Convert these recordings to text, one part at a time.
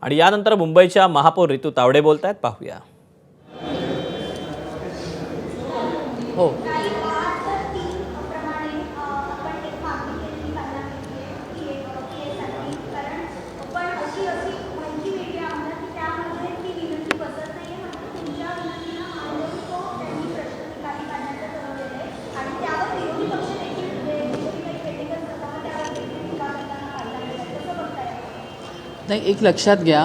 आणि यानंतर मुंबईच्या महापौर रितू तावडे बोलतायत, पाहूया. हो, नाही, एक लक्षात घ्या,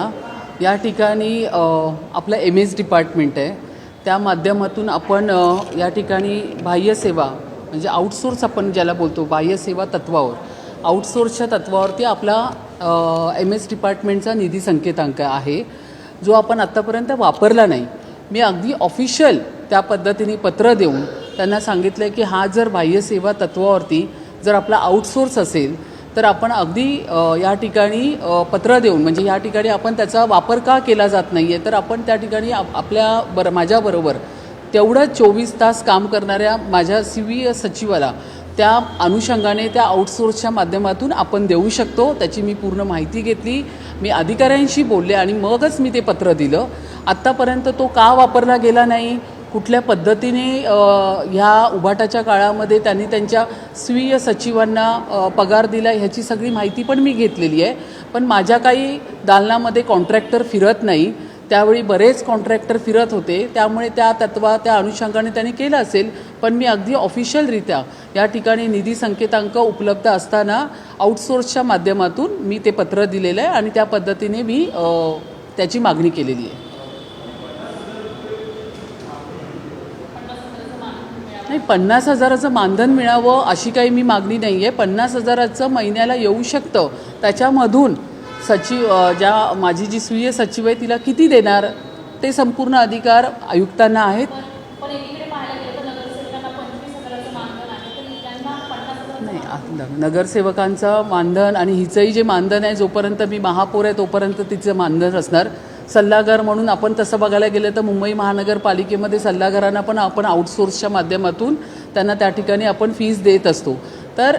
या ठिकाणी आपलं MS डिपार्टमेंट आहे. त्या माध्यमातून आपण या ठिकाणी बाह्यसेवा म्हणजे आउटसोर्स आपण ज्याला बोलतो, बाह्यसेवा तत्वावर, आउटसोर्सच्या तत्वावरती आपला MS डिपार्टमेंटचा निधी संकेतांक आहे, जो आपण आत्तापर्यंत वापरला नाही. मी अगदी ऑफिशियल त्या पद्धतीने पत्र देऊन त्यांना सांगितलं आहे की हा जर बाह्यसेवा तत्वावरती जर आपला आउटसोर्स असेल तर आपण अगदी या ठिकाणी पत्र देऊन, म्हणजे या ठिकाणी आपण त्याचा वापर का केला जात नाही आहे, तर आपण त्या ठिकाणी माझ्याबरोबर तेवढं 24 तास काम करणाऱ्या माझ्या CVS सचिवाला त्या अनुषंगाने त्या आउटसोर्सच्या माध्यमातून आपण देऊ शकतो. त्याची मी पूर्ण माहिती घेतली, मी अधिकाऱ्यांशी बोलले आणि मगच मी ते पत्र दिलं. आत्तापर्यंत तो का वापरला गेला नाही, कुठल्या पद्धतीने ह्या उभाटाच्या काळामध्ये त्यांनी त्यांच्या स्वीय सचिवांना पगार दिला, ह्याची सगळी माहिती पण मी घेतलेली आहे. पण माझ्या काही दालनामध्ये कॉन्ट्रॅक्टर फिरत नाही, त्यावेळी बरेच कॉन्ट्रॅक्टर फिरत होते, त्यामुळे त्या अनुषंगाने त्यांनी केलं असेल. पण मी अगदी ऑफिशियलरित्या या ठिकाणी निधी संकेतांक उपलब्ध असताना आउटसोर्सच्या माध्यमातून मी ते पत्र दिलेलं आहे आणि त्या पद्धतीने मी त्याची मागणी केलेली आहे. नाही, 50,000चं मानधन मिळावं अशी काही मी मागणी नाही आहे. 50,000चं महिन्याला येऊ शकतं, त्याच्यामधून ज्या माझी जी स्वीय सचिव आहे तिला किती देणार ते संपूर्ण अधिकार आयुक्तांना आहेत. नाही, नगरसेवकांचं मानधन आणि हिचंही जे मानधन आहे, जोपर्यंत मी महापौर आहे तोपर्यंत तिचं मानधन असणार. सल्लागार म्हणून आपण तसं बघायला गेलं तर मुंबई महानगरपालिकेमध्ये सल्लागारांना पण आपण आउटसोर्सच्या माध्यमातून त्यांना त्या ठिकाणी आपण फीस देत असतो. तर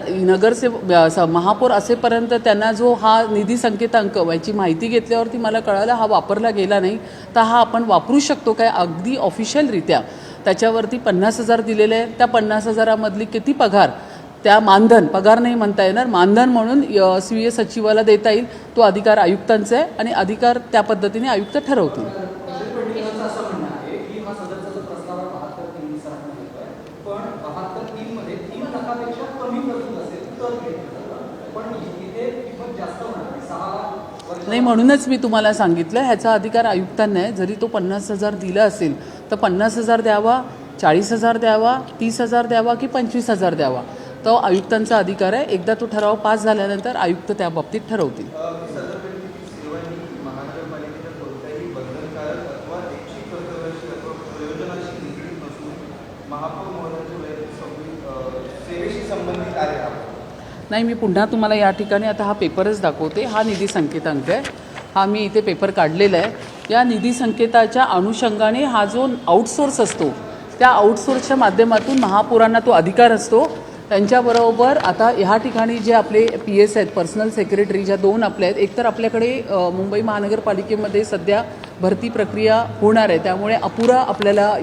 महापौर असेपर्यंत त्यांना जो हा निधी संकेतांक याची माहिती घेतल्यावरती मला कळालं हा वापरला गेला नाही, तर हा आपण वापरू शकतो काय अगदी ऑफिशियलरित्या. त्याच्यावरती 50,000 दिलेले आहे, त्या 50,000मधली किती पगार, त्या मानधन, पगार नाही म्हणता येणार, मानधन म्हणून स्वीय सचिवाला देता येईल, तो अधिकार आयुक्तांचा आहे आणि अधिकार त्या पद्धतीने आयुक्त ठरवतील. नाही, म्हणूनच मी तुम्हाला सांगितलं ह्याचा अधिकार आयुक्तांना आहे. जरी तो 50,000 दिला असेल तर 50,000 द्यावा, 40,000 द्यावा, 30,000 द्यावा की 25,000 द्यावा, तो आयुक्तांचा अधिकार आहे. एकदा तो ठराव पास झाल्यानंतर आयुक्त त्या बाबतीत ठरवतील. नाही, मी पुन्हा तुम्हाला या ठिकाणी आता हा पेपरच दाखवते. हा निधी संकेतांक आहे, हा मी इथे पेपर काढलेला आहे. या निधी संकेताच्या अनुषंगाने हा जो आउटसोर्स असतो त्या आउटसोर्सच्या माध्यमातून महापौरांना तो अधिकार असतो. त्यांच्याबरोबर आता ह्या ठिकाणी जे आपले PS आहेत, पर्सनल सेक्रेटरी, ज्या 2 आपल्या आहेत, एकतर आपल्याकडे मुंबई महानगरपालिकेमध्ये सध्या भरती प्रक्रिया होणार आहे, त्यामुळे अपुरा आपल्याला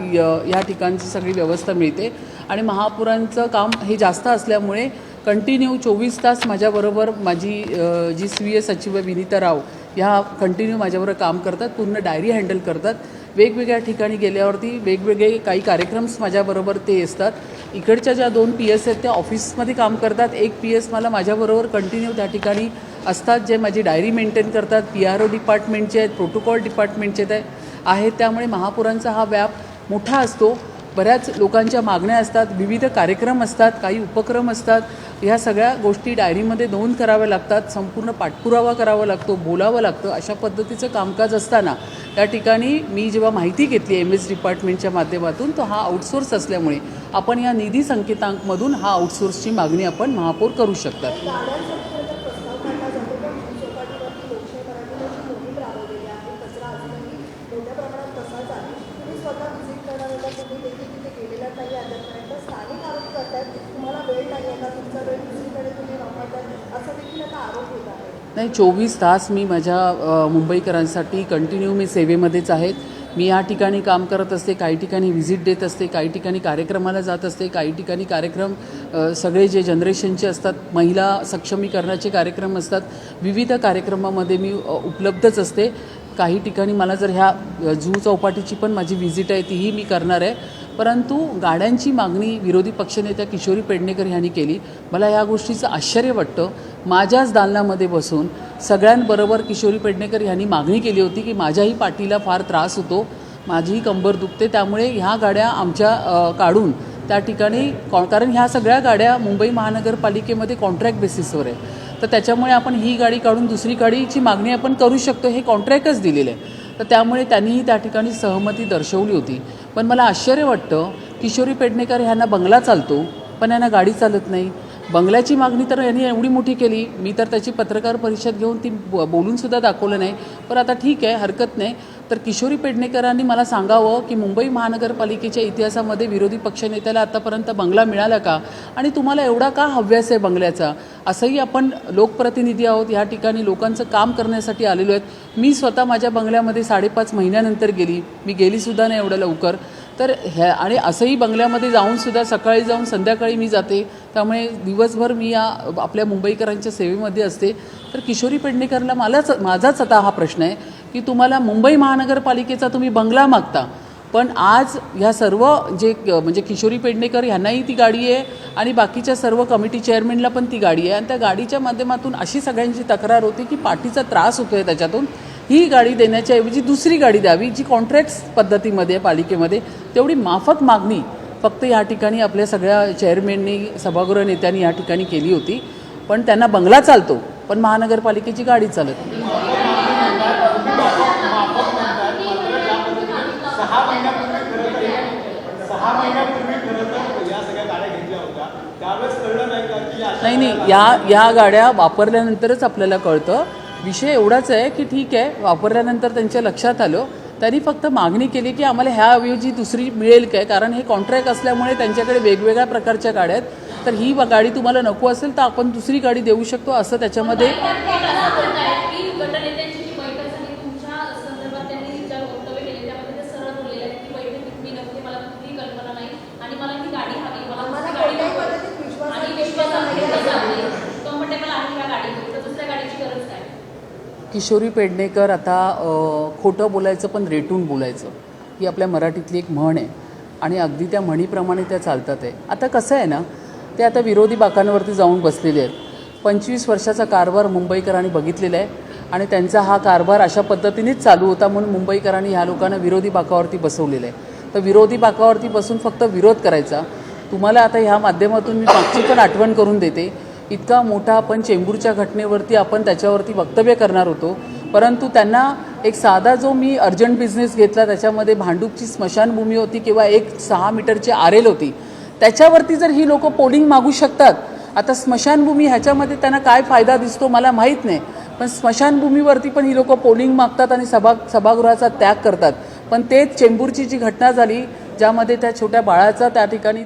या ठिकाणची सगळी व्यवस्था मिळते आणि महापौरांचं काम हे जास्त असल्यामुळे कंटिन्यू 24 तास माझ्याबरोबर माझी जी स्वीय सचिव विनीता राव ह्या कंटिन्यू माझ्याबरोबर काम करतात, पूर्ण डायरी हँडल करतात. वेगवेगळ्या ठिकाणी गेल्यावरती वेगवेगळे काही कार्यक्रम्स माझ्याबरोबर ते असतात. इकडच्या ज्या 2 PS आहेत त्या ऑफिसमध्ये काम करतात, एक PS मला माझ्याबरोबर कंटिन्यू त्या ठिकाणी असतात, जे माझी डायरी मेंटेन करतात. PRO डिपार्टमेंटचे आहेत, प्रोटोकॉल डिपार्टमेंटचे आहेत. त्यामुळे महापौरांचा हा व्याप मोठा असतो. बऱ्याच लोकांच्या मागण्या असतात, विविध कार्यक्रम असतात, काही उपक्रम असतात. ह्या सगळ्या गोष्टी डायरीमध्ये नोंद कराव्या लागतात, संपूर्ण पाठपुरावा करावा लागतो, बोलावं लागतं. अशा पद्धतीचं कामकाज असताना त्या ठिकाणी मी जेव्हा माहिती घेतली MS डिपार्टमेंटच्या माध्यमातून, तो हा आउटसोर्स असल्यामुळे आपण या निधी संकेतांकमधून हा आउटसोर्सची मागणी आपण महापौर करू शकतात. तुम्हाला वेळ नाही आहे का, तुमचा वेळ दुसरीकडे तुम्ही वापरतात, असा देखील आता आरोप होत आहे. नाही, 24 तास मी माझ्या मुंबईकरांसाठी कंटिन्यू मी सेवेमध्येच आहेत. मी या ठिकाणी काम करत असते, काही ठिकाणी व्हिजिट देत असते, काही ठिकाणी कार्यक्रमाला जात असते, काही ठिकाणी कार्यक्रम सगळे जे जनरेशनचे असतात, महिला सक्षमीकरणाचे कार्यक्रम असतात, विविध कार्यक्रमामध्ये मी उपलब्धच असते. काही ठिकाणी मला जर ह्या जुहू चौपाटीची पण माझी व्हिजिट आहे तीही मी करणार आहे. परंतु गाड्यांची मागणी विरोधी पक्षनेत्या किशोरी पेडणेकर यांनी केली. मला या गोष्टीचं आश्चर्य वाटतं. माझ्याच दालनामध्ये बसून सगळ्यांबरोबर किशोरी पेडणेकर यांनी मागणी केली होती की माझ्याही पाठीला फार त्रास होतो, माझीही कंबर दुखते, त्यामुळे ह्या गाड्या आमच्या काढून त्या ठिकाणी कारण ह्या सगळ्या गाड्या मुंबई महानगरपालिकेमध्ये कॉन्ट्रॅक्ट बेसिसवर आहे. तर त्याच्यामुळे आपण ही गाडी काढून दुसरी गाडीची मागणी आपण करू शकतो, हे कॉन्ट्रॅक्टच दिलेलं आहे. तर त्यामुळे त्यांनीही त्या ठिकाणी सहमती दर्शवली होती. पण मला आश्चर्य वाटतं, किशोरी पेडणेकर ह्यांना बंगला चालतो पण यांना गाडी चालत नाही. बंगल्याची मागणी तर यांनी एवढी मोठी केली, मी तर त्याची पत्रकार परिषद घेऊन ती बोलूनसुद्धा दाखवलं नाही. पण आता ठीक आहे, हरकत नाही. तर किशोरी पेडणेकरांनी मला सांगावं की मुंबई महानगरपालिकेच्या इतिहासामध्ये विरोधी पक्षनेत्याला आतापर्यंत बंगला मिळाला का, आणि तुम्हाला एवढा का हव्यास आहे बंगल्याचा. असंही आपण लोकप्रतिनिधी आहोत, ह्या ठिकाणी लोकांचं काम करण्यासाठी आलेलो आहेत. मी स्वतः माझ्या बंगल्यामध्ये 5.5 महिन्यानंतर गेली, मी गेलीसुद्धा नाही एवढं लवकर. तर ह्या आणि असंही बंगल्यामध्ये जाऊनसुद्धा सकाळी जाऊन संध्याकाळी मी जाते, त्यामुळे दिवसभर मी या आपल्या मुंबईकरांच्या सेवेमध्ये असते. तर किशोरी पेडणेकरला माझाच आता हा प्रश्न आहे की तुम्हाला मुंबई महानगरपालिकेचा तुम्ही बंगला मागता, पण आज ह्या सर्व जे म्हणजे किशोरी पेडणेकर ह्यांनाही ती गाडी आहे आणि बाकीच्या सर्व कमिटी चेअरमॅनला पण ती गाडी आहे, आणि त्या गाडीच्या माध्यमातून अशी सगळ्यांची तक्रार होती की पाठीचा त्रास होतो आहे. त्याच्यातून ही गाडी देण्याच्या ऐवजी दुसरी गाडी द्यावी जी कॉन्ट्रॅक्ट्स पद्धतीमध्ये आहे पालिकेमध्ये. तेवढी माफक मागणी फक्त या ठिकाणी आपल्या सगळ्या चेअरमॅननी, सभागृह नेत्यांनी या ठिकाणी केली होती. पण त्यांना बंगला चालतो पण महानगरपालिकेची गाडी चालत नाही. नाही, या गाड्या वापरल्यानंतरच आपल्याला कळतं. विषय एवढाच आहे की ठीक आहे, वापरल्यानंतर त्यांच्या लक्षात आलं, त्यांनी फक्त मागणी केली की आम्हाला ह्याऐवजी दुसरी मिळेल काय, कारण हे कॉन्ट्रॅक्ट असल्यामुळे त्यांच्याकडे वेगवेगळ्या प्रकारच्या गाड्या आहेत. तर ही गाडी तुम्हाला नको असेल तर आपण दुसरी गाडी देऊ शकतो, असं त्याच्यामध्ये. किशोरी पेडणेकर आता खोटं बोलायचं पण रेटून बोलायचं ही आपल्या मराठीतली एक म्हण आहे, आणि अगदी त्या म्हणीप्रमाणे त्या चालतात आहे. आता कसं आहे ना, ते आता विरोधी बाकांवरती जाऊन बसलेले आहेत. 25 वर्षाचा कारभार मुंबईकरांनी बघितलेला आहे, आणि त्यांचा हा कारभार अशा पद्धतीनेच चालू होता, म्हणून मुंबईकरांनी ह्या लोकांना विरोधी बाकावरती बसवलेलं आहे. तर विरोधी बाकावरती बसून फक्त विरोध करायचा. तुम्हाला आता ह्या माध्यमातून मी मागची पण आठवण करून देते. इतका मोठा आपण चेंबूरच्या घटनेवरती आपण त्याच्यावरती वक्तव्य करणार होतो, परंतु त्यांना एक साधा जो मी अर्जंट बिझनेस घेतला त्याच्यामध्ये भांडूपची स्मशानभूमी होती किंवा एक 6 मीटरची आरेल होती, त्याच्यावरती जर ही लोकं पोलिंग मागू शकतात. आता स्मशानभूमी ह्याच्यामध्ये त्यांना काय फायदा दिसतो मला माहीत नाही, पण स्मशानभूमीवरती पण ही लोकं पोलिंग मागतात आणि सभागृहाचा त्याग करतात. पण तेच चेंबूरची जी घटना झाली ज्यामध्ये त्या छोट्या बाळाचा त्या ठिकाणी